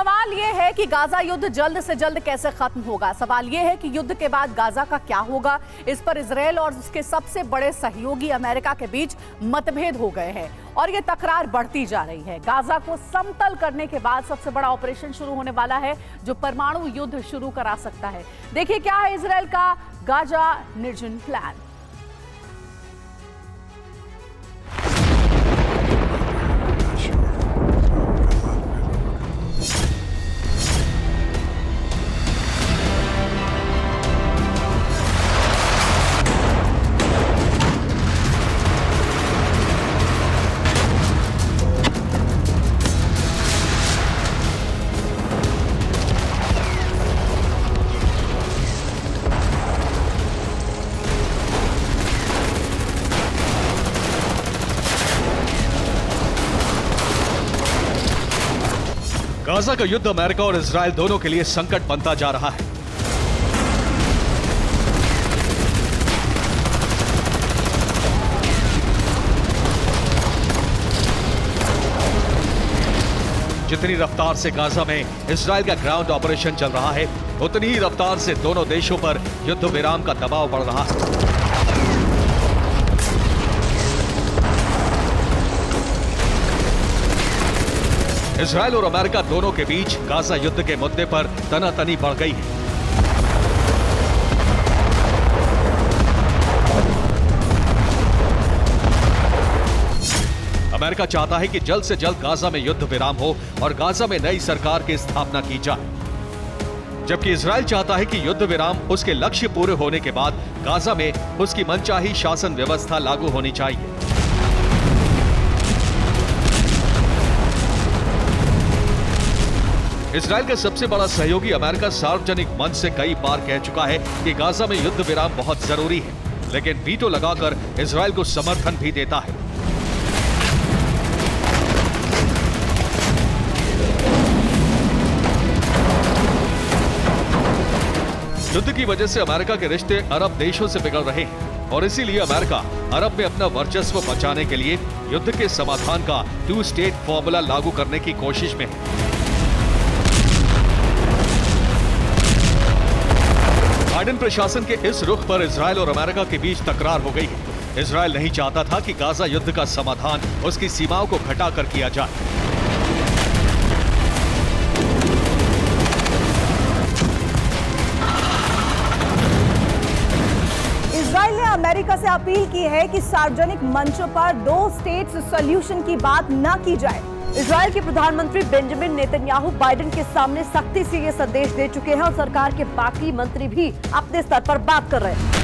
सवाल ये है कि गाजा युद्ध जल्द से जल्द कैसे खत्म होगा। सवाल ये है कि युद्ध के बाद गाजा का क्या होगा। इस पर इजरायल और उसके सबसे बड़े सहयोगी अमेरिका के बीच मतभेद हो गए हैं और ये तकरार बढ़ती जा रही है। गाजा को समतल करने के बाद सबसे बड़ा ऑपरेशन शुरू होने वाला है जो परमाणु युद्ध शुरू करा सकता है। देखिए क्या है इजरायल का गाजा निर्जन प्लान। गाजा का युद्ध अमेरिका और इजरायल दोनों के लिए संकट बनता जा रहा है। जितनी रफ्तार से गाजा में इजरायल का ग्राउंड ऑपरेशन चल रहा है, उतनी ही रफ्तार से दोनों देशों पर युद्ध विराम का दबाव बढ़ रहा है। इजरायल और अमेरिका दोनों के बीच गाजा युद्ध के मुद्दे पर तनातनी बढ़ गई है। अमेरिका चाहता है कि जल्द से जल्द गाजा में युद्ध विराम हो और गाजा में नई सरकार की स्थापना की जाए, जबकि इजरायल चाहता है कि युद्ध विराम उसके लक्ष्य पूरे होने के बाद गाजा में उसकी मनचाही शासन व्यवस्था लागू होनी चाहिए। इजरायल का सबसे बड़ा सहयोगी अमेरिका सार्वजनिक मंच से कई बार कह चुका है कि गाजा में युद्ध विराम बहुत जरूरी है, लेकिन वीटो लगाकर इजरायल को समर्थन भी देता है। युद्ध की वजह से अमेरिका के रिश्ते अरब देशों से बिगड़ रहे हैं और इसीलिए अमेरिका अरब में अपना वर्चस्व बचाने के लिए युद्ध के समाधान का 2 स्टेट फॉर्मूला लागू करने की कोशिश में है। बाइडेन प्रशासन के इस रुख पर इजरायल और अमेरिका के बीच तकरार हो गई है। इजरायल नहीं चाहता था कि गाजा युद्ध का समाधान उसकी सीमाओं को घटाकर किया जाए। इजरायल ने अमेरिका से अपील की है कि सार्वजनिक मंचों पर 2 स्टेट्स सॉल्यूशन की बात न की जाए। इजरायल के प्रधानमंत्री बेंजामिन नेतन्याहू बाइडेन के सामने सख्ती से ये संदेश दे चुके हैं और सरकार के बाकी मंत्री भी अपने स्तर पर बात कर रहे हैं।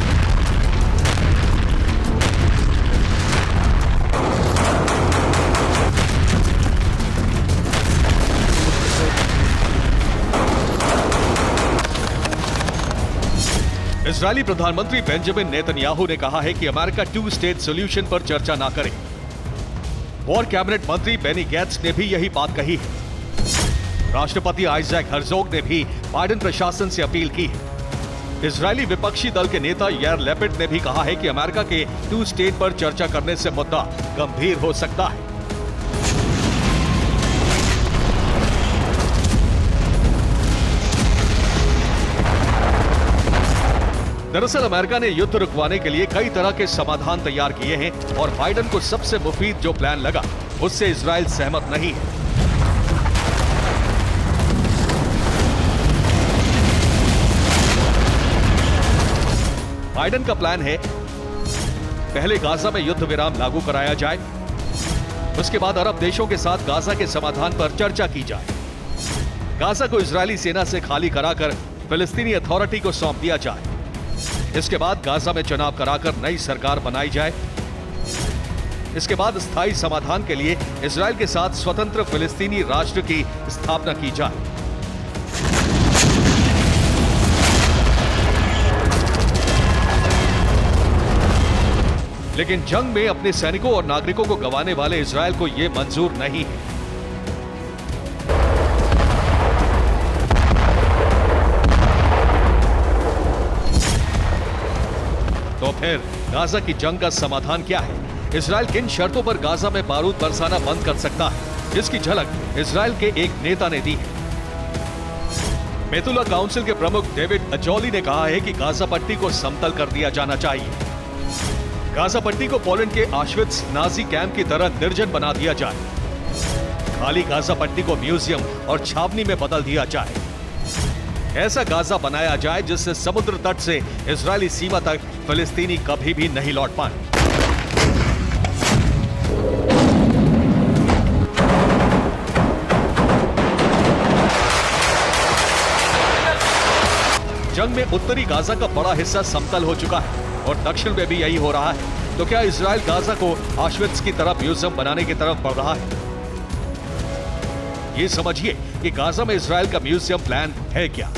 इजरायली प्रधानमंत्री बेंजामिन नेतन्याहू ने कहा है कि अमेरिका 2 स्टेट सॉल्यूशन पर चर्चा ना करे। वॉर कैबिनेट मंत्री बेनी गैट्स ने भी यही बात कही है। राष्ट्रपति आइजैक हर्जोग ने भी बाइडेन प्रशासन से अपील की है। इजरायली विपक्षी दल के नेता यार लेपिड ने भी कहा है कि अमेरिका के 2 स्टेट पर चर्चा करने से मुद्दा गंभीर हो सकता है। दरअसल अमेरिका ने युद्ध रुकवाने के लिए कई तरह के समाधान तैयार किए हैं और बाइडेन को सबसे मुफीद जो प्लान लगा उससे इजरायल सहमत नहीं है। बाइडेन का प्लान है पहले गाजा में युद्ध विराम लागू कराया जाए, उसके बाद अरब देशों के साथ गाजा के समाधान पर चर्चा की जाए। गाजा को इजरायली सेना से खाली कराकर फिलिस्तीनी अथॉरिटी को सौंप दिया जाए। इसके बाद गाजा में चुनाव कराकर नई सरकार बनाई जाए। इसके बाद स्थायी समाधान के लिए इजरायल के साथ स्वतंत्र फिलिस्तीनी राष्ट्र की स्थापना की जाए। लेकिन जंग में अपने सैनिकों और नागरिकों को गंवाने वाले इजरायल को यह मंजूर नहीं है। तो फिर गाजा की जंग का समाधान क्या है? इजरायल किन शर्तों पर गाजा में बारूद बरसाना बंद कर सकता है, इसकी झलक इजरायल के एक नेता ने दी है। बेतुल्ला काउंसिल के प्रमुख डेविड अजौली ने कहा है कि गाजा पट्टी को समतल कर दिया जाना चाहिए। गाजा पट्टी को पोलैंड के ऑश्विट्ज नाजी कैंप की तरह निर्जन बना दिया जाए। खाली गाजा पट्टी को म्यूजियम और छावनी में बदल दिया जाए। ऐसा गाजा बनाया जाए जिससे समुद्र तट से इजरायली सीमा तक फिलिस्तीनी कभी भी नहीं लौट पाए। जंग में उत्तरी गाजा का बड़ा हिस्सा समतल हो चुका है और दक्षिण में भी यही हो रहा है। तो क्या इजराइल गाजा को ऑश्विट्ज की तरफ म्यूजियम बनाने की तरफ बढ़ रहा है? ये समझिए कि गाजा में इजराइल का म्यूजियम प्लान है क्या।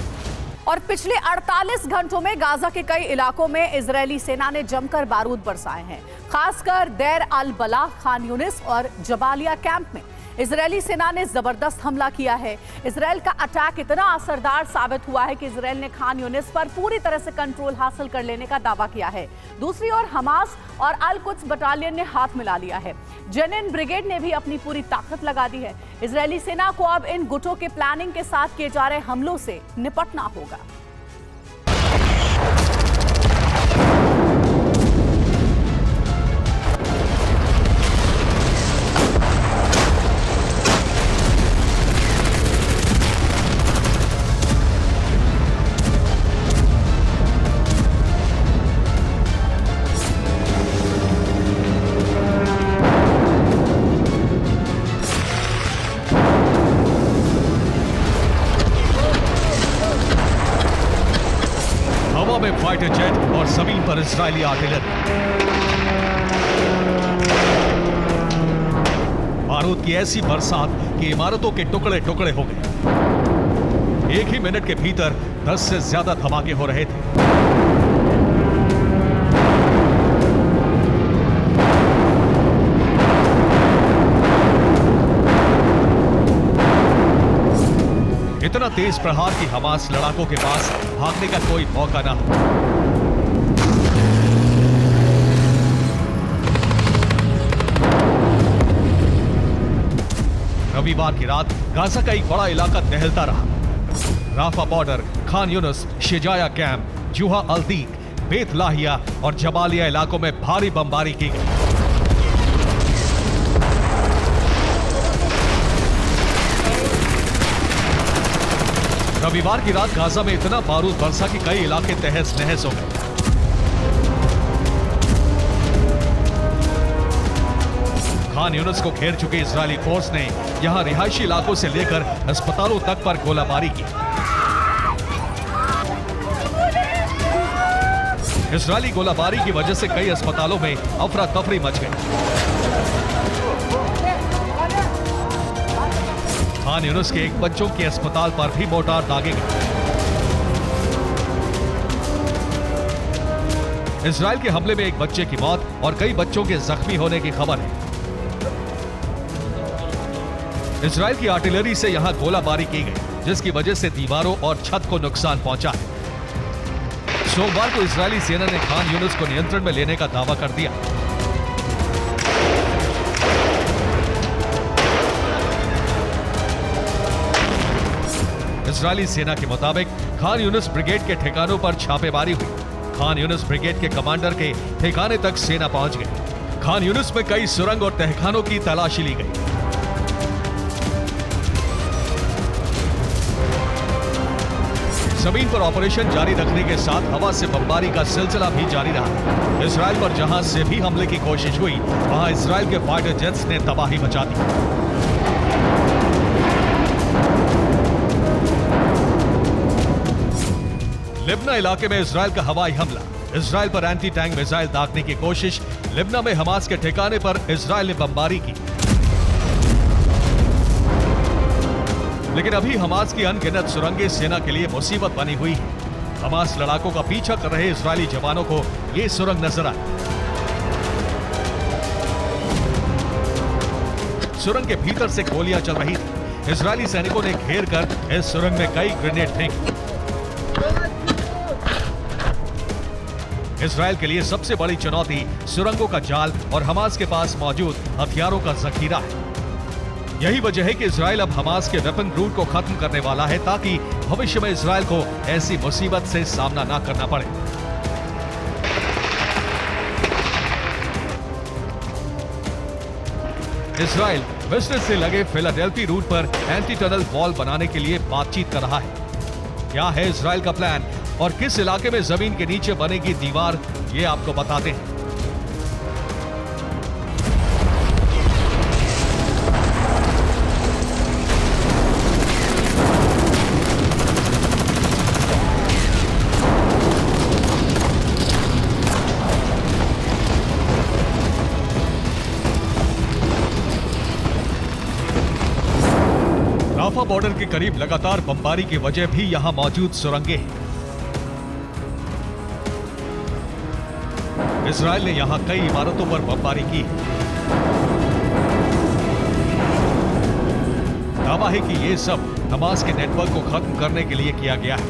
और पिछले 48 घंटों में गाजा के कई इलाकों में इजरायली सेना ने जमकर बारूद बरसाए हैं। खासकर देर अल बलाह, खान यूनिस और जबालिया कैंप में इजरायली सेना ने जबरदस्त हमला किया है। इजराइल का अटैक इतना असरदार साबित हुआ है कि इजराइल ने खान यूनिस पर पूरी तरह से कंट्रोल हासिल कर लेने का दावा किया है। दूसरी ओर हमास और अल कुद्स बटालियन ने हाथ मिला लिया है। जेनिन ब्रिगेड ने भी अपनी पूरी ताकत लगा दी है। इजरायली सेना को अब इन गुटों के प्लानिंग के साथ किए जा रहे हमलों से निपटना होगा। फाइटर जेट और जमीन पर इजरायली आर्टिलरी। बारूद की ऐसी बरसात कि इमारतों के टुकड़े टुकड़े हो गए। एक ही मिनट के भीतर 10 से ज्यादा धमाके हो रहे थे। इतना तेज प्रहार कि हमास लड़ाकों के पास भागने का कोई मौका ना हो। रविवार की रात गाजा का एक बड़ा इलाका दहलता रहा। Rafah border, Khan Younis, Shejaiya camp, Juhr al-Dik, Beit Lahia और जबालिया इलाकों में भारी बमबारी की गई। रविवार की रात गाजा में इतना बारूद बरसा कि कई इलाके तहस नहस हो गए। खान यूनिस को घेर चुकी इजरायली फोर्स ने यहां रिहायशी इलाकों से लेकर अस्पतालों तक पर गोलाबारी की। इजरायली गोलाबारी की वजह से कई अस्पतालों में अफरा तफरी मच गई। खान यूनिस के एक बच्चों के अस्पताल पर भी मोर्टार दागे गए। इजराइल के हमले में एक बच्चे की मौत और कई बच्चों के जख्मी होने की खबर है। इजराइल की आर्टिलरी से यहां गोलाबारी की गई, जिसकी वजह से दीवारों और छत को नुकसान पहुंचा है। सोमवार को इजरायली सेना ने खान यूनिस को नियंत्रण में लेने का दावा कर दिया। इजरायली सेना के मुताबिक खान यूनिस ब्रिगेड के ठिकानों पर छापेमारी हुई। खान यूनिस ब्रिगेड के कमांडर के ठिकाने तक सेना पहुंच गई। खान यूनिस में कई सुरंग और तहखानों की तलाशी ली गई। जमीन पर ऑपरेशन जारी रखने के साथ हवा से बमबारी का सिलसिला भी जारी रहा। इजराइल पर जहां से भी हमले की कोशिश हुई, वहां इजराइल के फाइटर जेट्स ने तबाही मचा दी। लिब्ना इलाके में इजराइल का हवाई हमला, इजराइल पर एंटी टैंक मिसाइल दागने की कोशिश। लिब्ना में हमास के ठिकाने पर इजराइल ने बमबारी की, लेकिन अभी हमास की अनगिनत सुरंगें सेना के लिए मुसीबत बनी हुई है। हमास लड़ाकों का पीछा कर रहे इजरायली जवानों को ये सुरंग नजर आई। सुरंग के भीतर से गोलियां चल रही थी। इजरायली सैनिकों ने घेर कर इस सुरंग में कई ग्रेनेड फेंके। इजराइल के लिए सबसे बड़ी चुनौती सुरंगों का जाल और हमास के पास मौजूद हथियारों का जखीरा है। यही वजह है कि इजराइल अब हमास के वेपन रूट को खत्म करने वाला है ताकि भविष्य में इजराइल को ऐसी मुसीबत से सामना ना करना पड़े। इजराइल मिस्र से लगे फिलाडेल्फी रूट पर एंटी टनल वॉल बनाने के लिए बातचीत कर रहा है। क्या है इजराइल का प्लान और किस इलाके में जमीन के नीचे बनेगी दीवार, ये आपको बताते हैं। राफा बॉर्डर के करीब लगातार बमबारी की वजह भी यहां मौजूद सुरंगें हैं। इजराइल ने यहां कई इमारतों पर बमबारी की है। दावा है कि यह सब हमास के नेटवर्क को खत्म करने के लिए किया गया है।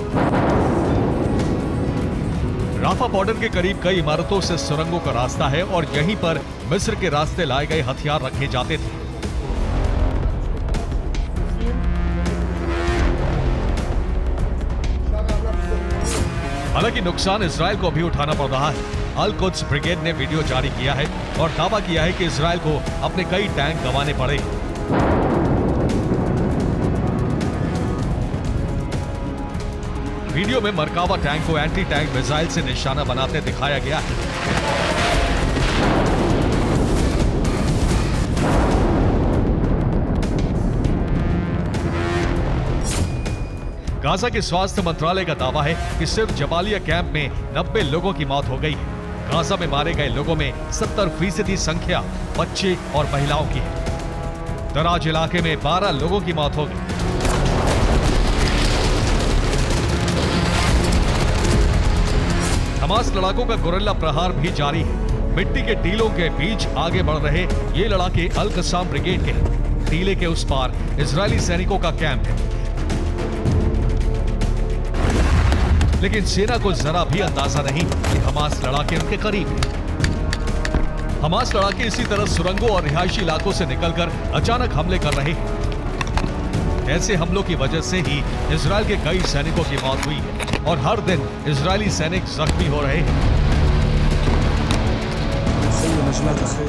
राफा बॉर्डर के करीब कई इमारतों से सुरंगों का रास्ता है और यहीं पर मिस्र के रास्ते लाए गए हथियार रखे जाते थे। हालांकि नुकसान इजराइल को भी उठाना पड़ रहा है। अल कुद्स ब्रिगेड ने वीडियो जारी किया है और दावा किया है कि इजराइल को अपने कई टैंक गंवाने पड़े। वीडियो में मरकावा टैंक को एंटी टैंक मिसाइल से निशाना बनाते दिखाया गया है। गाजा के स्वास्थ्य मंत्रालय का दावा है कि सिर्फ जबालिया कैंप में 90 लोगों की मौत हो गई है। गाजा में मारे गए लोगों में 70% संख्या बच्चे और महिलाओं की है। दराज इलाके में 12 लोगों की मौत हो गई। हमास लड़ाकों का गुरिल्ला प्रहार भी जारी है। मिट्टी के टीलों के बीच आगे बढ़ रहे ये लड़ाके अल कसाम ब्रिगेड के हैं। टीले के उस पार इजरायली सैनिकों का कैंप है, लेकिन सेना को जरा भी अंदाजा नहीं कि हमास लड़ाके उनके करीब हैं। हमास लड़ाके इसी तरह सुरंगों और रिहायशी इलाकों से निकलकर अचानक हमले कर रहे हैं। ऐसे हमलों की वजह से ही इजराइल के कई सैनिकों की मौत हुई है और हर दिन इजरायली सैनिक जख्मी हो रहे हैं।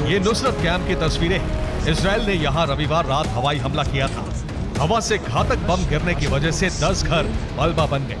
ये नुसरत कैंप की तस्वीरें हैं। इजराइल ने यहाँ रविवार रात हवाई हमला किया था। हवा से घातक बम गिरने की वजह से 10 घर मलबा बन गए।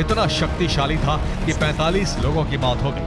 इतना शक्तिशाली था कि 45 लोगों की मौत हो गई।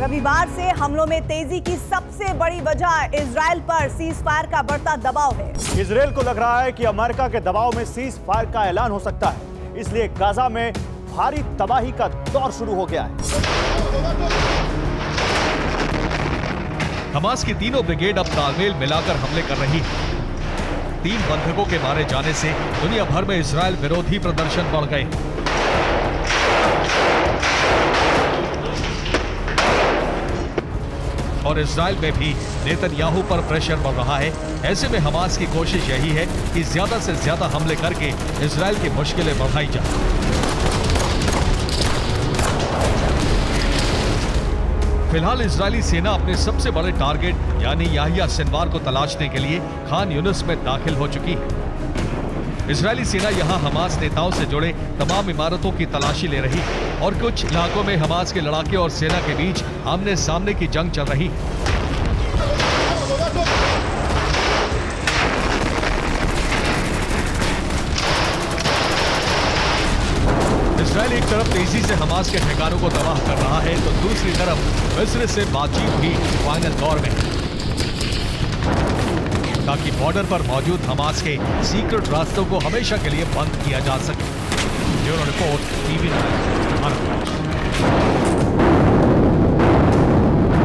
रविवार से हमलों में तेजी की सबसे बड़ी वजह इजराइल पर सीज फायर का बढ़ता दबाव है। इजराइल को लग रहा है कि अमेरिका के दबाव में सीज फायर का ऐलान हो सकता है, इसलिए गाजा में भारी तबाही का दौर शुरू हो गया है। हमास की तीनों ब्रिगेड अब तालमेल मिलाकर हमले कर रही है। 3 बंधकों के मारे जाने से दुनिया भर में इजराइल विरोधी प्रदर्शन बढ़ गए। और इजराइल में भी नेतन्याहू पर प्रेशर बढ़ रहा है। ऐसे में हमास की कोशिश यही है कि ज्यादा से ज्यादा हमले करके इजराइल की मुश्किलें बढ़ाई जाए। फिलहाल इजरायली सेना अपने सबसे बड़े टारगेट यानी याहिया सिनवार को तलाशने के लिए खान यूनिस में दाखिल हो चुकी है। इजरायली सेना यहां हमास नेताओं से जुड़े तमाम इमारतों की तलाशी ले रही है और कुछ इलाकों में हमास के लड़ाके और सेना के बीच आमने सामने की जंग चल रही है। इजराइल एक तरफ तेजी से हमास के ठिकानों को तबाह कर रहा है तो दूसरी तरफ मिस्र से बातचीत भी फाइनल दौर में है ताकि बॉर्डर पर मौजूद हमास के सीक्रेट रास्तों को हमेशा के लिए बंद किया जा सके। Bureau report, TV9 Bharat.